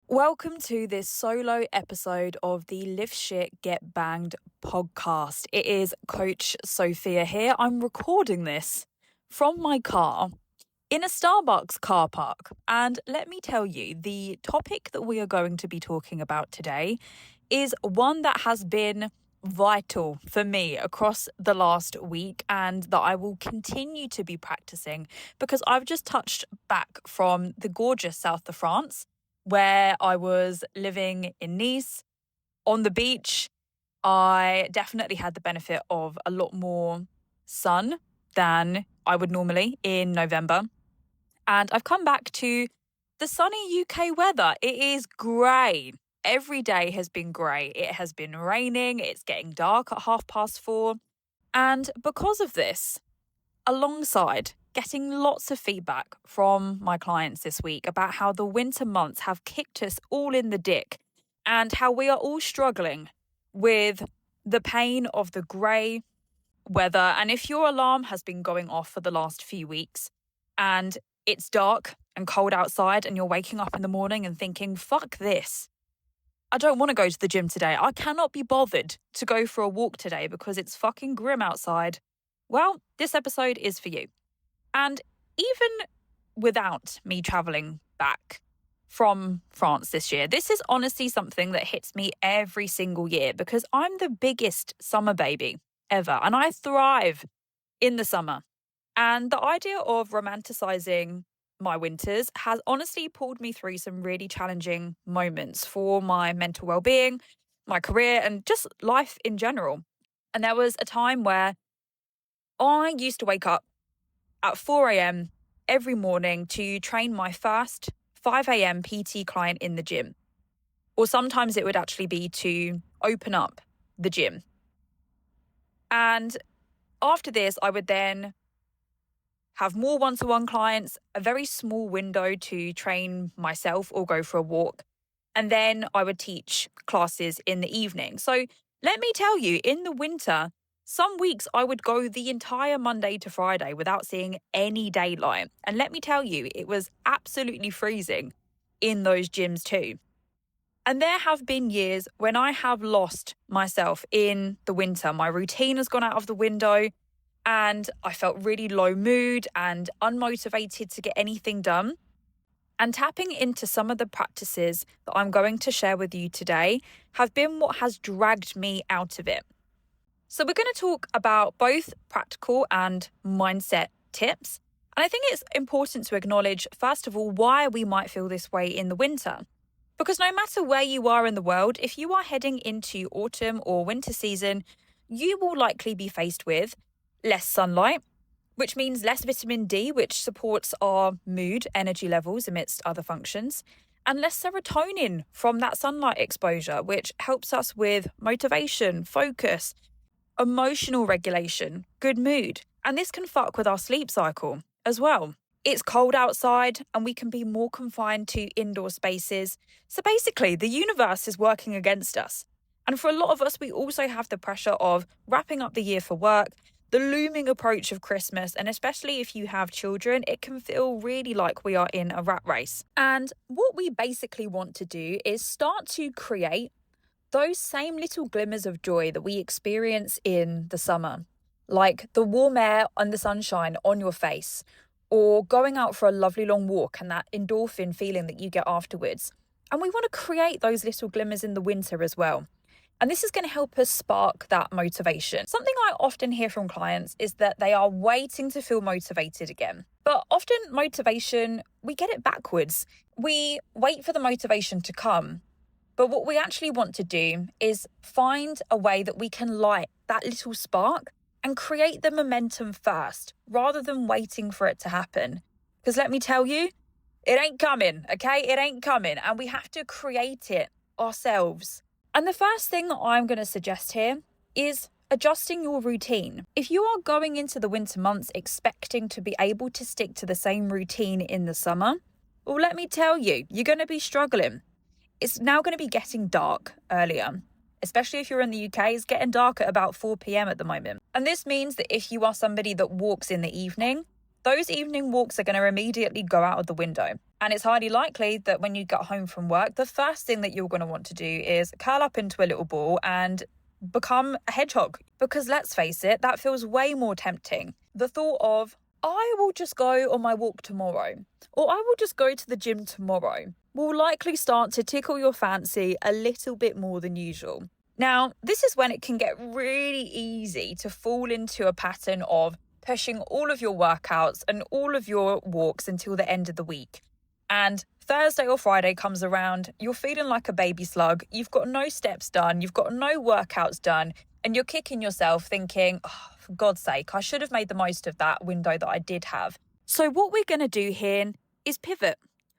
Welcome to this solo episode of the Live Shit Get Banged podcast. It is Coach Sophia here. I'm recording this from my car in a Starbucks car park. And let me tell you, the topic that we are going to be talking about today is one that has been vital for me across the last week and that I will continue to be practicing because I've just touched back from the gorgeous south of France where I was living in Nice on the beach. I definitely had the benefit of a lot more sun than I would normally in November. And I've come back to the sunny UK weather. It is grey. Every day has been grey. It has been raining. It's getting dark at 4:30. And because of this, alongside getting lots of feedback from my clients this week about how the winter months have kicked us all in the dick and how we are all struggling with the pain of the grey weather. And if your alarm has been going off for the last few weeks and it's dark and cold outside and you're waking up in the morning and thinking, fuck this, I don't want to go to the gym today. I cannot be bothered to go for a walk today because it's fucking grim outside. Well, this episode is for you. And even without me traveling back from France this year, this is honestly something that hits me every single year because I'm the biggest summer baby ever and I thrive in the summer. And the idea of romanticizing my winters has honestly pulled me through some really challenging moments for my mental well-being, my career, and just life in general. And there was a time where I used to wake up at 4 a.m. every morning to train my first 5 a.m. PT client in the gym. Or sometimes it would actually be to open up the gym. And after this, I would then have more one-to-one clients, a very small window to train myself or go for a walk. And then I would teach classes in the evening. So let me tell you, in the winter, some weeks I would go the entire Monday to Friday without seeing any daylight. And let me tell you, it was absolutely freezing in those gyms too. And there have been years when I have lost myself in the winter. My routine has gone out of the window and I felt really low mood and unmotivated to get anything done. And tapping into some of the practices that I'm going to share with you today have been what has dragged me out of it. So we're going to talk about both practical and mindset tips. And I think it's important to acknowledge, first of all, why we might feel this way in the winter. Because no matter where you are in the world, if you are heading into autumn or winter season, you will likely be faced with less sunlight, which means less vitamin D, which supports our mood, energy levels amidst other functions, and less serotonin from that sunlight exposure, which helps us with motivation, focus, emotional regulation, good mood. And this can fuck with our sleep cycle as well. It's cold outside and we can be more confined to indoor spaces. So basically, the universe is working against us. And for a lot of us, we also have the pressure of wrapping up the year for work, the looming approach of Christmas, and especially if you have children, it can feel really like we are in a rat race. And what we basically want to do is start to create those same little glimmers of joy that we experience in the summer, like the warm air and the sunshine on your face, or going out for a lovely long walk and that endorphin feeling that you get afterwards. And we want to create those little glimmers in the winter as well. And this is going to help us spark that motivation. Something I often hear from clients is that they are waiting to feel motivated again. But often motivation, we get it backwards. We wait for the motivation to come. But what we actually want to do is find a way that we can light that little spark and create the momentum first, rather than waiting for it to happen. Because let me tell you, it ain't coming, okay? It ain't coming. And we have to create it ourselves. And the first thing that I'm going to suggest here is adjusting your routine. If you are going into the winter months expecting to be able to stick to the same routine in the summer, well, let me tell you, you're going to be struggling. It's now going to be getting dark earlier, especially if you're in the UK. It's getting dark at about 4 p.m. at the moment. And this means that if you are somebody that walks in the evening, those evening walks are going to immediately go out of the window. And it's highly likely that when you get home from work, the first thing that you're going to want to do is curl up into a little ball and become a hedgehog. Because let's face it, that feels way more tempting. The thought of, I will just go on my walk tomorrow, or I will just go to the gym tomorrow, will likely start to tickle your fancy a little bit more than usual. Now, this is when it can get really easy to fall into a pattern of pushing all of your workouts and all of your walks until the end of the week. And Thursday or Friday comes around, you're feeling like a baby slug, you've got no steps done, you've got no workouts done, and you're kicking yourself thinking, oh, for God's sake, I should have made the most of that window that I did have. So what we're going to do here is pivot.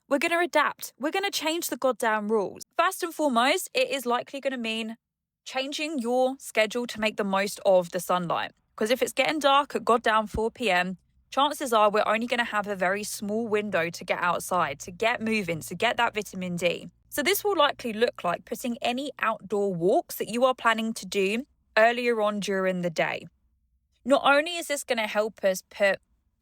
We're going to adapt. We're going to change the goddamn rules. First and foremost, it is likely going to mean changing your schedule to make the most of the sunlight. Because if it's getting dark at goddamn 4 p.m, chances are we're only going to have a very small window to get outside, to get moving, to get that vitamin D. So this will likely look like putting any outdoor walks that you are planning to do earlier on during the day. Not only is this going to help us put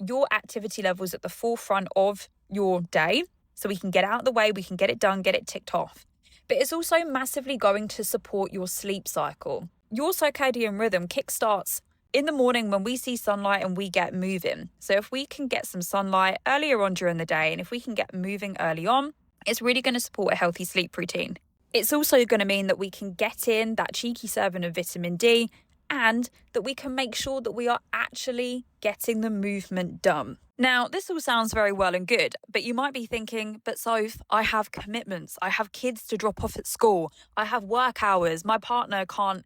your activity levels at the forefront of your day, so we can get out of the way, we can get it done, get it ticked off, but it's also massively going to support your sleep cycle. Your circadian rhythm kickstarts in the morning when we see sunlight and we get moving. So if we can get some sunlight earlier on during the day, and if we can get moving early on, it's really going to support a healthy sleep routine. It's also going to mean that we can get in that cheeky serving of vitamin D, and that we can make sure that we are actually getting the movement done. Now, this all sounds very well and good, but you might be thinking, but Soph, I have commitments. I have kids to drop off at school. I have work hours. My partner can't,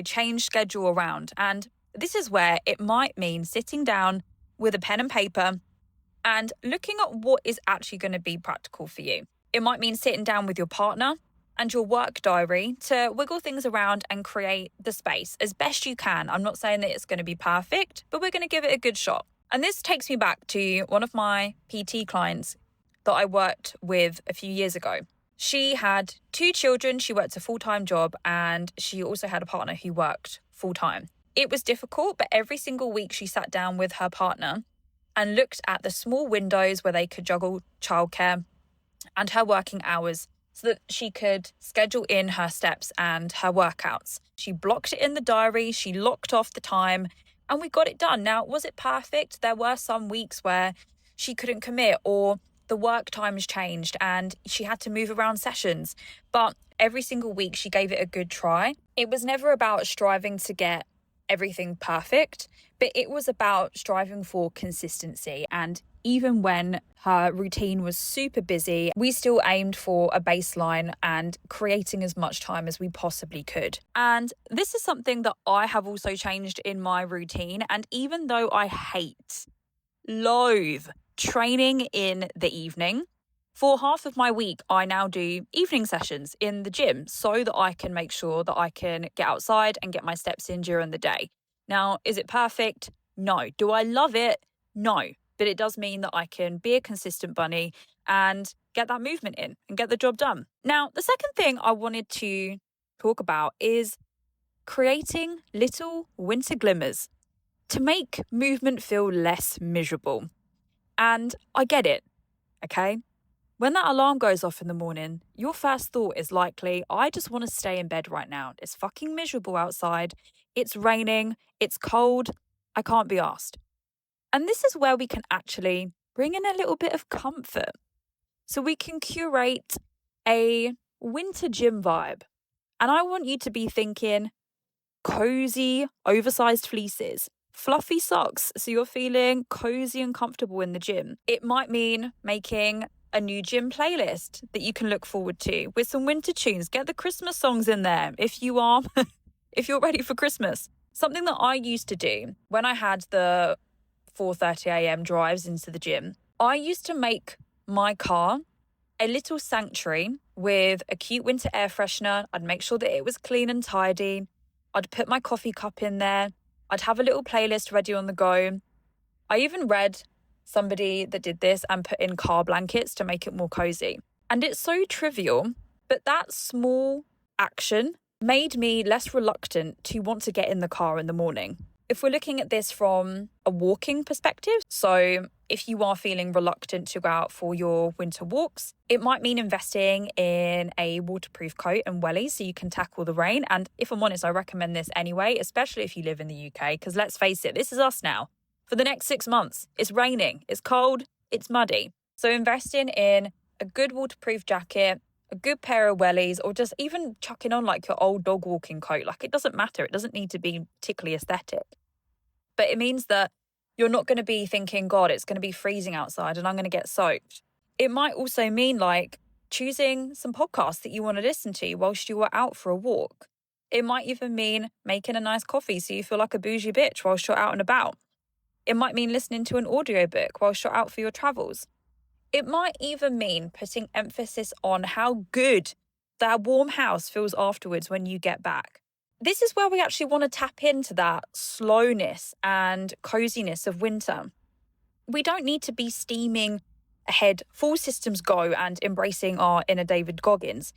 change schedule around. And this is where it might mean sitting down with a pen and paper and looking at what is actually going to be practical for you. It might mean sitting down with your partner and your work diary to wiggle things around and create the space as best you can. I'm not saying that it's going to be perfect, but we're going to give it a good shot. And this takes me back to one of my PT clients that I worked with a few years ago. She had 2 children, she worked a full-time job, and she also had a partner who worked full-time. It was difficult, but every single week she sat down with her partner and looked at the small windows where they could juggle childcare and her working hours so that she could schedule in her steps and her workouts. She blocked it in the diary, she locked off the time, and we got it done. Now, was it perfect? There were some weeks where she couldn't commit, or the work times changed and she had to move around sessions. But every single week she gave it a good try. It was never about striving to get everything perfect, but it was about striving for consistency. And even when her routine was super busy, we still aimed for a baseline and creating as much time as we possibly could. And this is something that I have also changed in my routine. And even though I loathe training in the evening, for half of my week, I now do evening sessions in the gym so that I can make sure that I can get outside and get my steps in during the day. Now, is it perfect? No. Do I love it? No. But it does mean that I can be a consistent bunny and get that movement in and get the job done. Now, the second thing I wanted to talk about is creating little winter glimmers to make movement feel less miserable. And I get it, okay? When that alarm goes off in the morning, your first thought is likely, I just want to stay in bed right now. It's fucking miserable outside. It's raining. It's cold. I can't be arsed. And this is where we can actually bring in a little bit of comfort. So we can curate a winter gym vibe. And I want you to be thinking cozy, oversized fleeces, fluffy socks, so you're feeling cozy and comfortable in the gym. It might mean making a new gym playlist that you can look forward to with some winter tunes. Get the Christmas songs in there if you're ready for Christmas. Something that I used to do when I had the 4:30 a.m. drives into the gym, I used to make my car a little sanctuary with a cute winter air freshener. I'd make sure that it was clean and tidy. I'd put my coffee cup in there. I'd have a little playlist ready on the go. I even read somebody that did this and put in car blankets to make it more cozy. And it's so trivial, but that small action made me less reluctant to want to get in the car in the morning. If we're looking at this from a walking perspective, so if you are feeling reluctant to go out for your winter walks, it might mean investing in a waterproof coat and wellies so you can tackle the rain. And if I'm honest, I recommend this anyway, especially if you live in the UK, because let's face it, this is us now. For the next 6 months, it's raining, it's cold, it's muddy. So investing in a good waterproof jacket, a good pair of wellies, or just even chucking on like your old dog walking coat. Like, it doesn't matter. It doesn't need to be particularly aesthetic. But it means that you're not going to be thinking, God, it's going to be freezing outside and I'm going to get soaked. It might also mean like choosing some podcasts that you want to listen to whilst you are out for a walk. It might even mean making a nice coffee so you feel like a bougie bitch whilst you're out and about. It might mean listening to an audiobook whilst you're out for your travels. It might even mean putting emphasis on how good that warm house feels afterwards when you get back. This is where we actually want to tap into that slowness and coziness of winter. We don't need to be steaming ahead, full systems go, and embracing our inner David Goggins.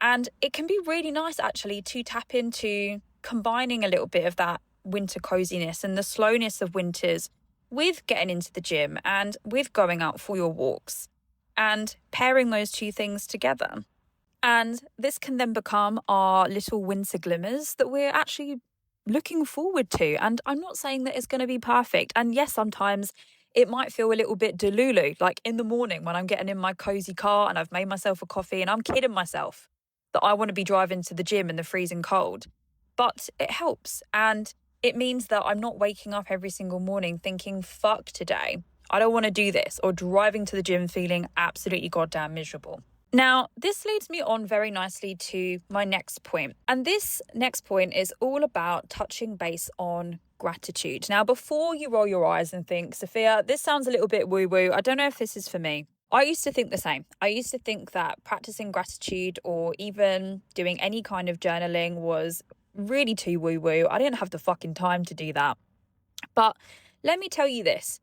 And it can be really nice actually to tap into combining a little bit of that winter coziness and the slowness of winters with getting into the gym and with going out for your walks and pairing those two things together. And this can then become our little winter glimmers that we're actually looking forward to. And I'm not saying that it's going to be perfect. And yes, sometimes it might feel a little bit delulu, like in the morning when I'm getting in my cozy car and I've made myself a coffee and I'm kidding myself that I want to be driving to the gym in the freezing cold. But it helps. And it means that I'm not waking up every single morning thinking, fuck today, I don't want to do this, or driving to the gym feeling absolutely goddamn miserable. Now, this leads me on very nicely to my next point. And this next point is all about touching base on gratitude. Now, before you roll your eyes and think, Sophia, this sounds a little bit woo-woo, I don't know if this is for me. I used to think the same. I used to think that practicing gratitude or even doing any kind of journaling was really too woo-woo. I didn't have the fucking time to do that. But let me tell you this.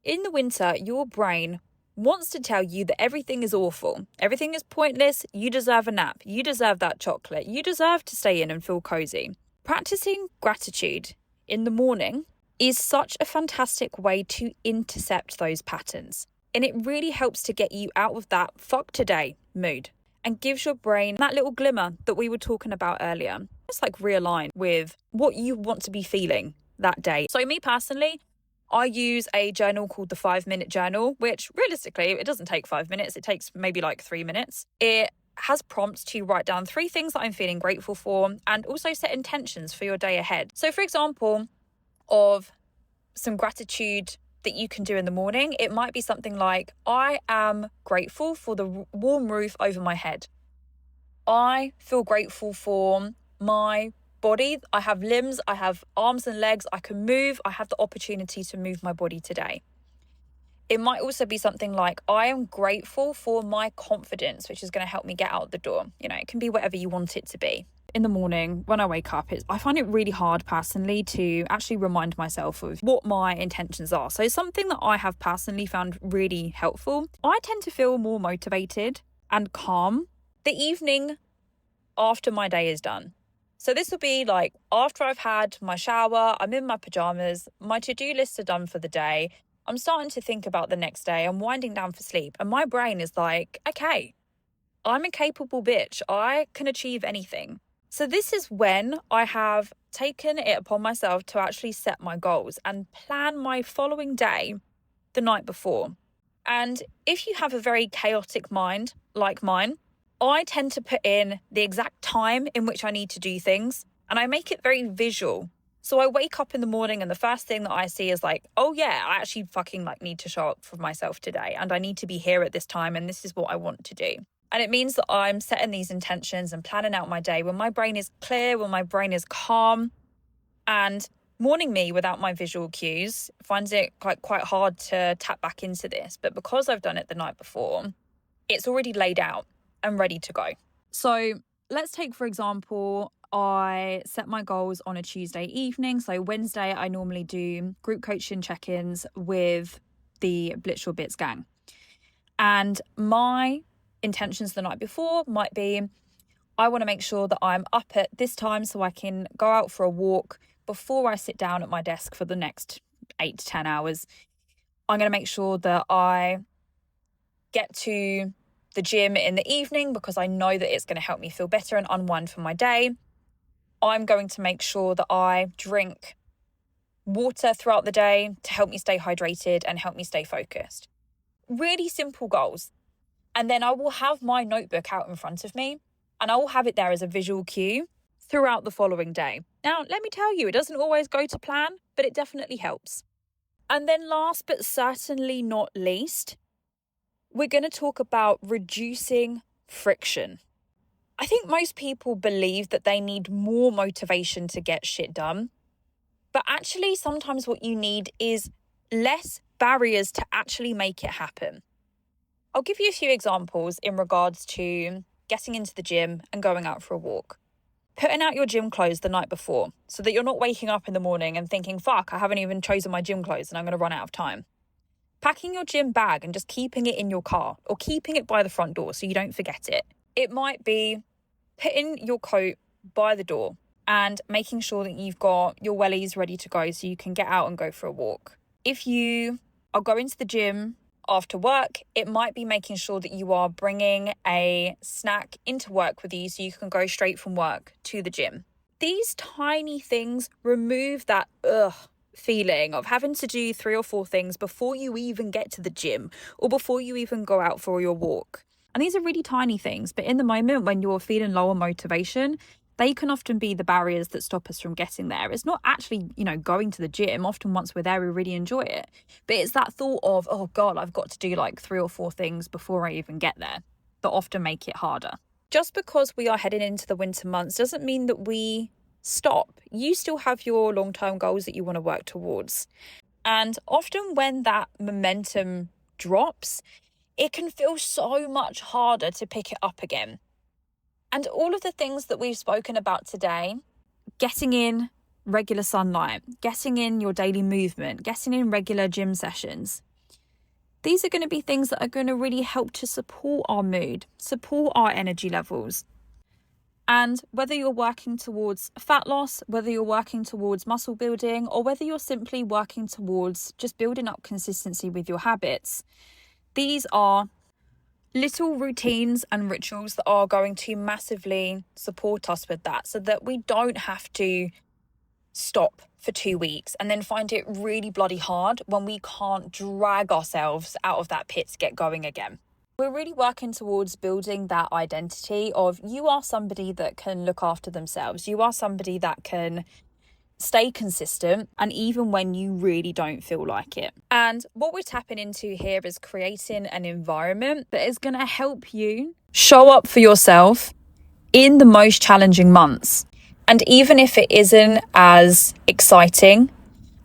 In the winter, your brain wants to tell you that everything is awful. Everything is pointless. You deserve a nap. You deserve that chocolate. You deserve to stay in and feel cozy. Practicing gratitude in the morning is such a fantastic way to intercept those patterns. And it really helps to get you out of that fuck today mood and gives your brain that little glimmer that we were talking about earlier. It's like realign with what you want to be feeling that day. So me personally, I use a journal called the 5-minute journal, which realistically, it doesn't take 5 minutes. It takes maybe like 3 minutes. It has prompts to write down 3 things that I'm feeling grateful for and also set intentions for your day ahead. So for example, of some gratitude that you can do in the morning, it might be something like, I am grateful for the warm roof over my head. I feel grateful for my body. I have limbs, I have arms and legs, I can move, I have the opportunity to move my body today. It might also be something like, I am grateful for my confidence, which is going to help me get out the door. You know, it can be whatever you want it to be. In the morning, when I wake up, I find it really hard personally to actually remind myself of what my intentions are. So something that I have personally found really helpful, I tend to feel more motivated and calm the evening after my day is done. So this will be like after I've had my shower, I'm in my pajamas, my to-do lists are done for the day. I'm starting to think about the next day. I'm winding down for sleep. And my brain is like, okay, I'm a capable bitch. I can achieve anything. So this is when I have taken it upon myself to actually set my goals and plan my following day the night before. And if you have a very chaotic mind like mine, I tend to put in the exact time in which I need to do things, and I make it very visual. So I wake up in the morning and the first thing that I see is like, oh yeah, I actually fucking like need to show up for myself today and I need to be here at this time and this is what I want to do. And it means that I'm setting these intentions and planning out my day when my brain is clear, when my brain is calm. And morning me without my visual cues finds it quite hard to tap back into this. But because I've done it the night before, it's already laid out and ready to go. So let's take, for example, I set my goals on a Tuesday evening. So Wednesday, I normally do group coaching check-ins with the Blitz Your Bits gang. And my intentions the night before might be, I want to make sure that I'm up at this time so I can go out for a walk before I sit down at my desk for the next 8 to 10 hours. I'm going to make sure that I get to the gym in the evening because I know that it's going to help me feel better and unwind for my day. I'm going to make sure that I drink water throughout the day to help me stay hydrated and help me stay focused. Really simple goals. And then I will have my notebook out in front of me and I will have it there as a visual cue throughout the following day. Now, let me tell you, it doesn't always go to plan, but it definitely helps. And then last but certainly not least, we're going to talk about reducing friction. I think most people believe that they need more motivation to get shit done. But actually, sometimes what you need is less barriers to actually make it happen. I'll give you a few examples in regards to getting into the gym and going out for a walk. Putting out your gym clothes the night before so that you're not waking up in the morning and thinking, fuck, I haven't even chosen my gym clothes and I'm going to run out of time. Packing your gym bag and just keeping it in your car or keeping it by the front door so you don't forget it. It might be putting your coat by the door and making sure that you've got your wellies ready to go so you can get out and go for a walk. If you are going to the gym after work, it might be making sure that you are bringing a snack into work with you so you can go straight from work to the gym. These tiny things remove that feeling of having to do 3 or 4 things before you even get to the gym or before you even go out for your walk. And these are really tiny things, but in the moment when you're feeling low on motivation, they can often be the barriers that stop us from getting there. It's not actually, going to the gym. Often once we're there, we really enjoy it. But it's that thought of, oh God, I've got to do like 3 or 4 things before I even get there that often make it harder. Just because we are heading into the winter months doesn't mean that we stop. You still have your long-term goals that you want to work towards. And often when that momentum drops, it can feel so much harder to pick it up again. And all of the things that we've spoken about today, getting in regular sunlight, getting in your daily movement, getting in regular gym sessions, these are going to be things that are going to really help to support our mood, support our energy levels. And whether you're working towards fat loss, whether you're working towards muscle building, or whether you're simply working towards just building up consistency with your habits, these are little routines and rituals that are going to massively support us with that so that we don't have to stop for 2 weeks and then find it really bloody hard when we can't drag ourselves out of that pit to get going again. We're really working towards building that identity of you are somebody that can look after themselves. You are somebody that can stay consistent, and even when you really don't feel like it. And what we're tapping into here is creating an environment that is going to help you show up for yourself in the most challenging months. And even if it isn't as exciting,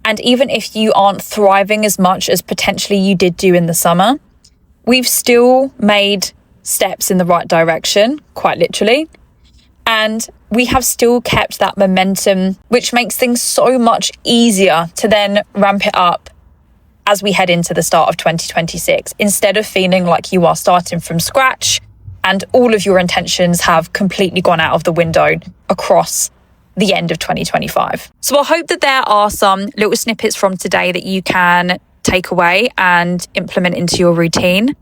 and even if you aren't thriving as much as potentially you did do in the summer, we've still made steps in the right direction, quite literally. And we have still kept that momentum, which makes things so much easier to then ramp it up as we head into the start of 2026, instead of feeling like you are starting from scratch and all of your intentions have completely gone out of the window across the end of 2025. So I hope that there are some little snippets from today that you can take away and implement into your routine.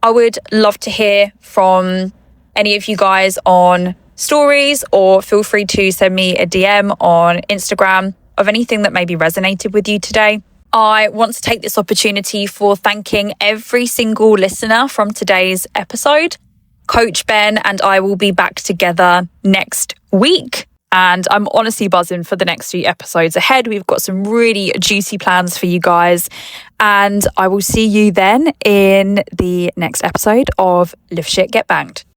I would love to hear from any of you guys on stories, or feel free to send me a DM on Instagram of anything that maybe resonated with you today. I want to take this opportunity for thanking every single listener from today's episode. Coach Ben and I will be back together next week. And I'm honestly buzzing for the next few episodes ahead. We've got some really juicy plans for you guys. And I will see you then in the next episode of Live Shit, Get Banged.